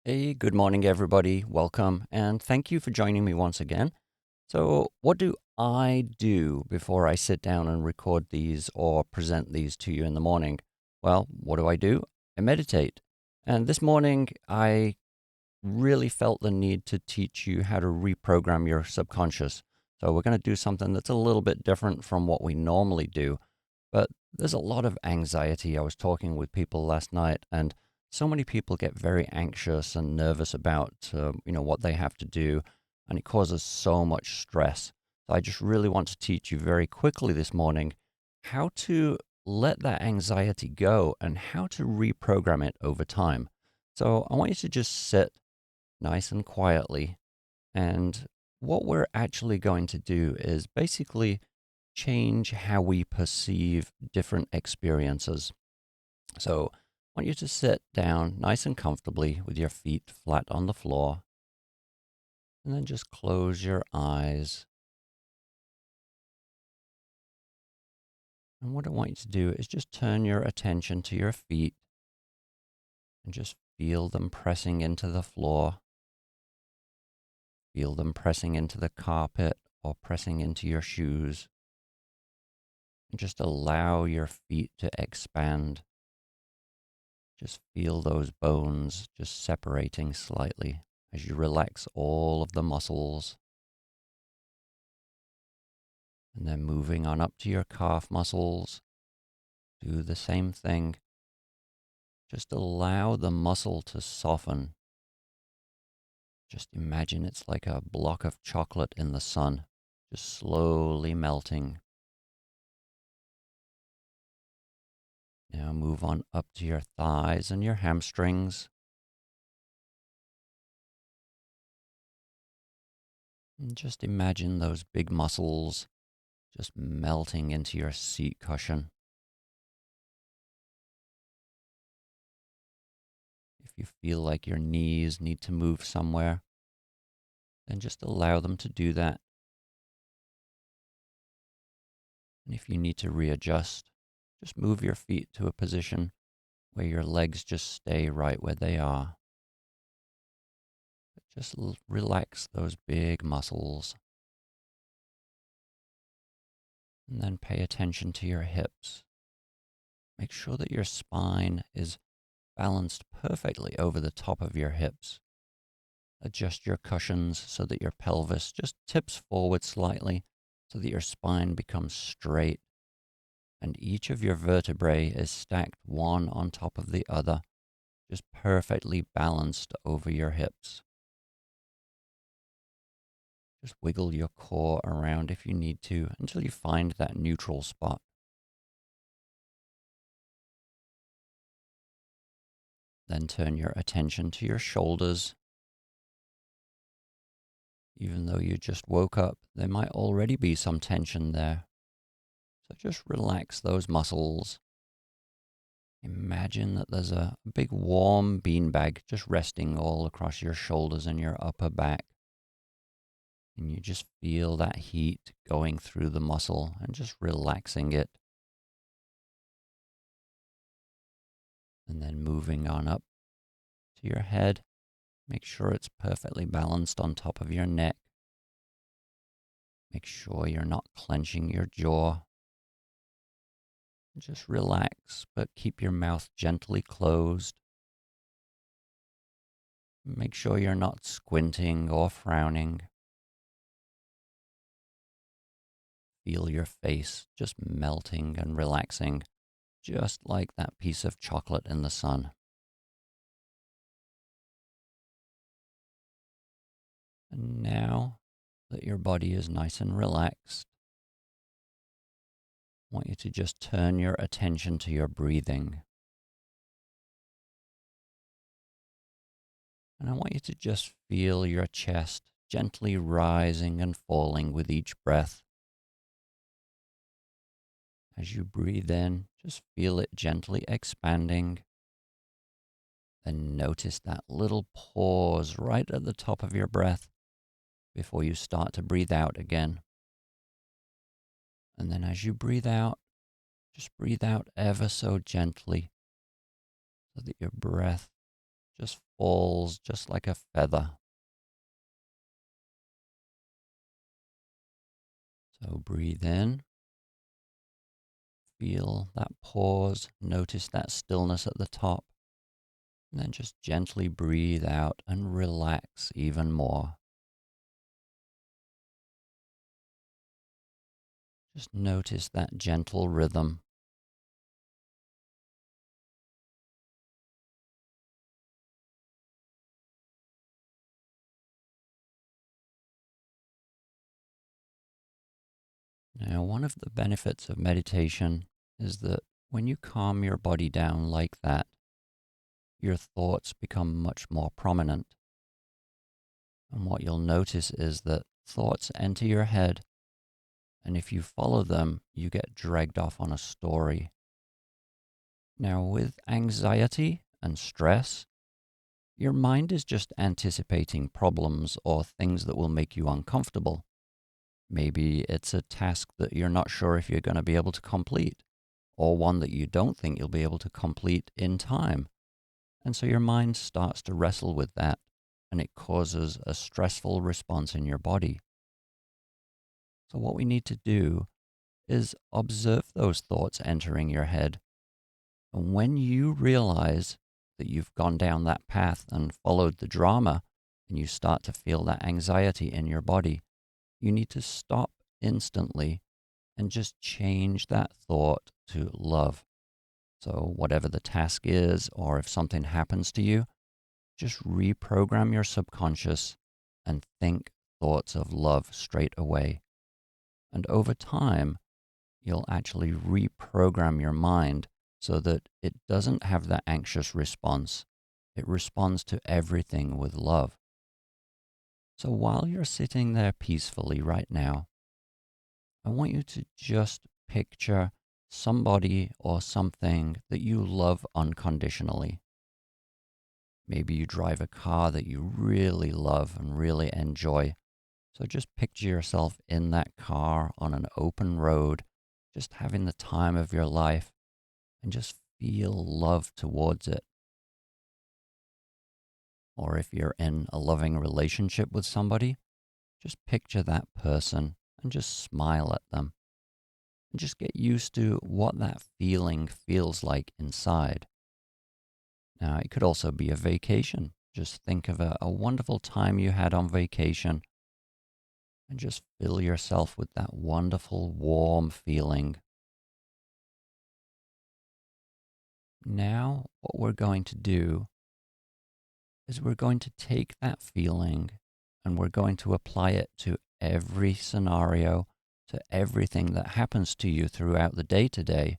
Hey, good morning, everybody. Welcome, and thank you for joining me once again. So, what do I do before I sit down and record these or present these to you in the morning? Well, what do? I meditate. And this morning, I really felt the need to teach you how to reprogram your subconscious. So, we're going to do something that's a little bit different from what we normally do. But there's a lot of anxiety. I was talking with people last night, and so many people get very anxious and nervous about, what they have to do, and it causes so much stress. So I just really want to teach you very quickly this morning how to let that anxiety go and how to reprogram it over time. So I want you to just sit nice and quietly, and what we're actually going to do is basically change how we perceive different experiences. So I want you to sit down nice and comfortably with your feet flat on the floor, and then just close your eyes. And what I want you to do is just turn your attention to your feet and just feel them pressing into the floor. Feel them pressing into the carpet or pressing into your shoes. And just allow your feet to expand. Just feel those bones just separating slightly as you relax all of the muscles. And then moving on up to your calf muscles, do the same thing. Just allow the muscle to soften. Just imagine it's like a block of chocolate in the sun, just slowly melting. Now move on up to your thighs and your hamstrings. And just imagine those big muscles just melting into your seat cushion. If you feel like your knees need to move somewhere, then just allow them to do that. And if you need to readjust, just move your feet to a position where your legs just stay right where they are. But just relax those big muscles. And then pay attention to your hips. Make sure that your spine is balanced perfectly over the top of your hips. Adjust your cushions so that your pelvis just tips forward slightly so that your spine becomes straight and each of your vertebrae is stacked one on top of the other, just perfectly balanced over your hips. Just wiggle your core around if you need to until you find that neutral spot. Then turn your attention to your shoulders. Even though you just woke up, there might already be some tension there. So just relax those muscles. Imagine that there's a big warm beanbag just resting all across your shoulders and your upper back. And you just feel that heat going through the muscle and just relaxing it. And then moving on up to your head. Make sure it's perfectly balanced on top of your neck. Make sure you're not clenching your jaw. Just relax, but keep your mouth gently closed. Make sure you're not squinting or frowning. Feel your face just melting and relaxing, just like that piece of chocolate in the sun. And now that your body is nice and relaxed, I want you to just turn your attention to your breathing. And I want you to just feel your chest gently rising and falling with each breath. As you breathe in, just feel it gently expanding. Then notice that little pause right at the top of your breath before you start to breathe out again. And then as you breathe out, just breathe out ever so gently so that your breath just falls just like a feather. So breathe in, feel that pause, notice that stillness at the top, and then just gently breathe out and relax even more. Just notice that gentle rhythm. Now, one of the benefits of meditation is that when you calm your body down like that, your thoughts become much more prominent. And what you'll notice is that thoughts enter your head, and if you follow them, you get dragged off on a story. Now, with anxiety and stress, your mind is just anticipating problems or things that will make you uncomfortable. Maybe it's a task that you're not sure if you're going to be able to complete, or one that you don't think you'll be able to complete in time. And so your mind starts to wrestle with that, and it causes a stressful response in your body. So what we need to do is observe those thoughts entering your head. And when you realize that you've gone down that path and followed the drama, and you start to feel that anxiety in your body, you need to stop instantly and just change that thought to love. So, whatever the task is, or if something happens to you, just reprogram your subconscious and think thoughts of love straight away. And over time, you'll actually reprogram your mind so that it doesn't have that anxious response. It responds to everything with love. So while you're sitting there peacefully right now, I want you to just picture somebody or something that you love unconditionally. Maybe you drive a car that you really love and really enjoy. So just picture yourself in that car on an open road, just having the time of your life, and just feel love towards it. Or if you're in a loving relationship with somebody, just picture that person and just smile at them. And just get used to what that feeling feels like inside. Now, it could also be a vacation. Just think of a wonderful time you had on vacation and just fill yourself with that wonderful, warm feeling. Now, what we're going to do is we're going to take that feeling and we're going to apply it to every scenario, to everything that happens to you throughout the day today.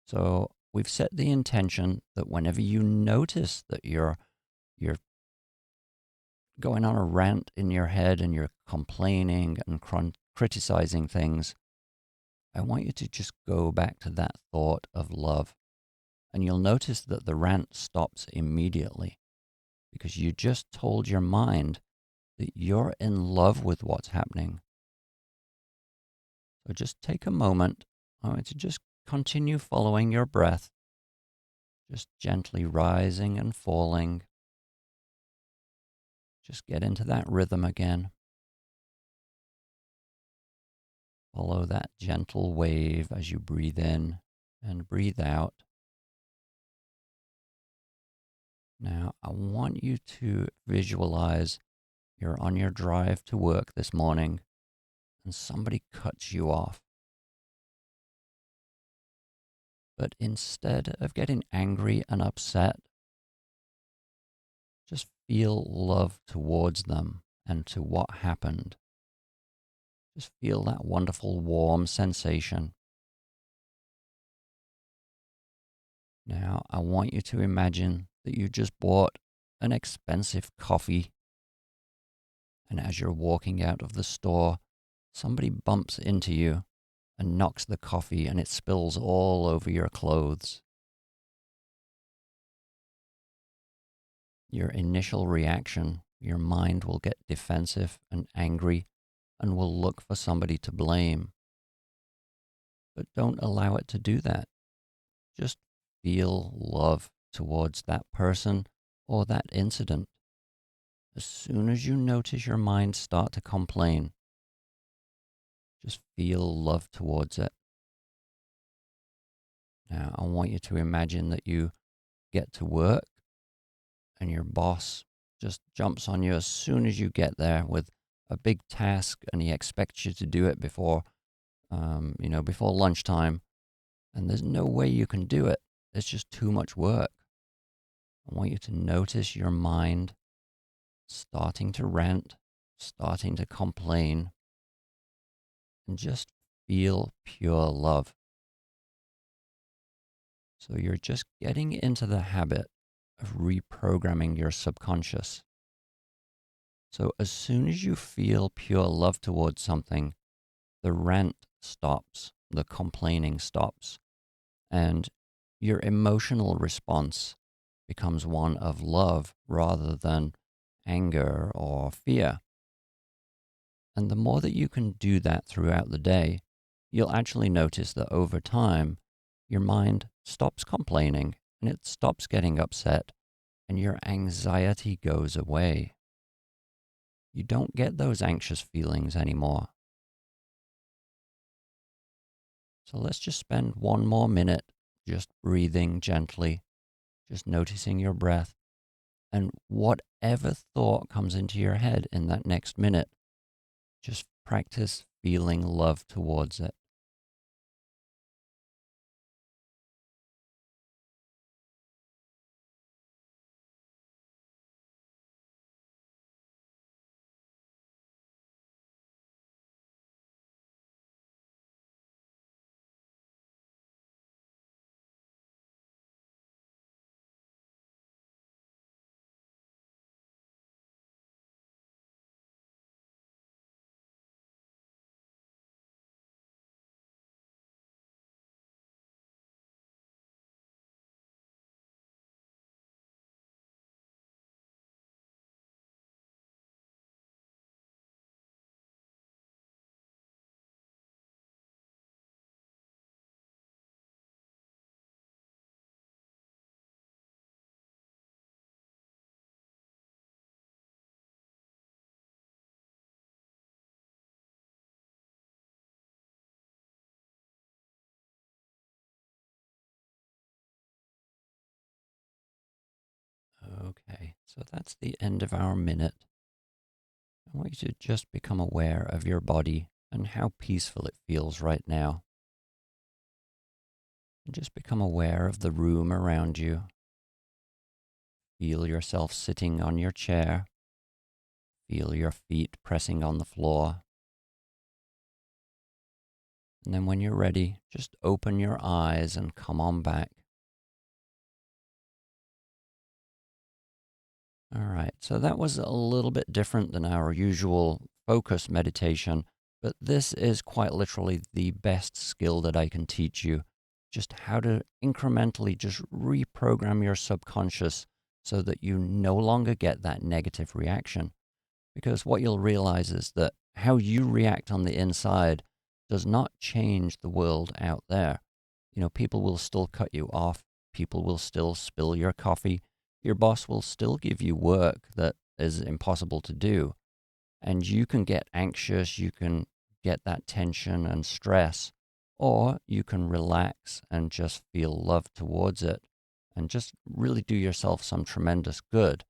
So we've set the intention that whenever you notice that you're going on a rant in your head and you're complaining and criticizing things, I want you to just go back to that thought of love. And you'll notice that the rant stops immediately because you just told your mind that you're in love with what's happening. So just take a moment. I want you to just continue following your breath, just gently rising and falling. Just get into that rhythm again. Follow that gentle wave as you breathe in and breathe out. Now, I want you to visualize you're on your drive to work this morning and somebody cuts you off. But instead of getting angry and upset, just feel love towards them and to what happened. Just feel that wonderful warm sensation. Now, I want you to imagine that you just bought an expensive coffee, and as you're walking out of the store, somebody bumps into you and knocks the coffee and it spills all over your clothes. Your initial reaction, your mind will get defensive and angry and will look for somebody to blame. But don't allow it to do that. Just feel love towards that person or that incident, as soon as you notice your mind start to complain, just feel love towards it. Now, I want you to imagine that you get to work and your boss just jumps on you as soon as you get there with a big task, and he expects you to do it before lunchtime, and there's no way you can do it. It's just too much work. I want you to notice your mind starting to rant, starting to complain, and just feel pure love. So you're just getting into the habit of reprogramming your subconscious. So as soon as you feel pure love towards something, the rant stops, the complaining stops, and your emotional response becomes one of love rather than anger or fear. And the more that you can do that throughout the day, you'll actually notice that over time, your mind stops complaining and it stops getting upset, and your anxiety goes away. You don't get those anxious feelings anymore. So let's just spend one more minute just breathing gently, just noticing your breath, and whatever thought comes into your head in that next minute, just practice feeling love towards it. Okay, so that's the end of our minute. I want you to just become aware of your body and how peaceful it feels right now. And just become aware of the room around you. Feel yourself sitting on your chair. Feel your feet pressing on the floor. And then when you're ready, just open your eyes and come on back. All right, so that was a little bit different than our usual focus meditation, but this is quite literally the best skill that I can teach you. Just how to incrementally just reprogram your subconscious so that you no longer get that negative reaction. Because what you'll realize is that how you react on the inside does not change the world out there. People will still cut you off, people will still spill your coffee, your boss will still give you work that is impossible to do. And you can get anxious, you can get that tension and stress, or you can relax and just feel love towards it and just really do yourself some tremendous good.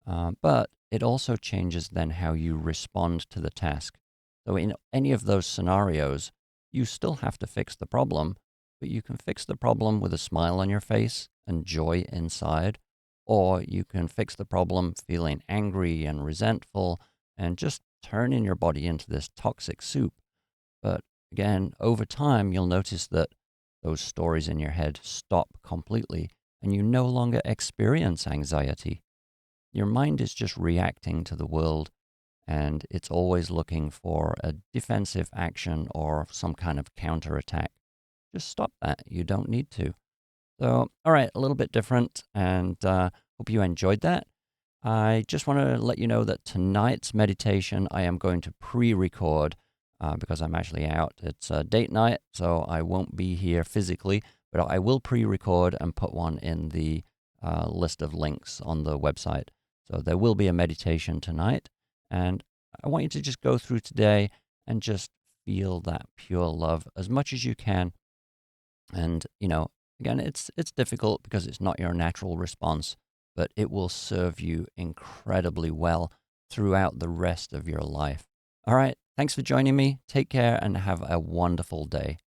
But it also changes then how you respond to the task. So in any of those scenarios, you still have to fix the problem, but you can fix the problem with a smile on your face and joy inside, or you can fix the problem feeling angry and resentful and just turning your body into this toxic soup. But again, over time, you'll notice that those stories in your head stop completely and you no longer experience anxiety. Your mind is just reacting to the world, and it's always looking for a defensive action or some kind of counterattack. Just stop that. You don't need to. So, all right, a little bit different, and hope you enjoyed that. I just want to let you know that tonight's meditation I am going to pre-record because I'm actually out. It's a date night, so I won't be here physically, but I will pre-record and put one in the list of links on the website. So there will be a meditation tonight, and I want you to just go through today and just feel that pure love as much as you can. And, again, it's difficult because it's not your natural response, but it will serve you incredibly well throughout the rest of your life. All right. Thanks for joining me. Take care and have a wonderful day.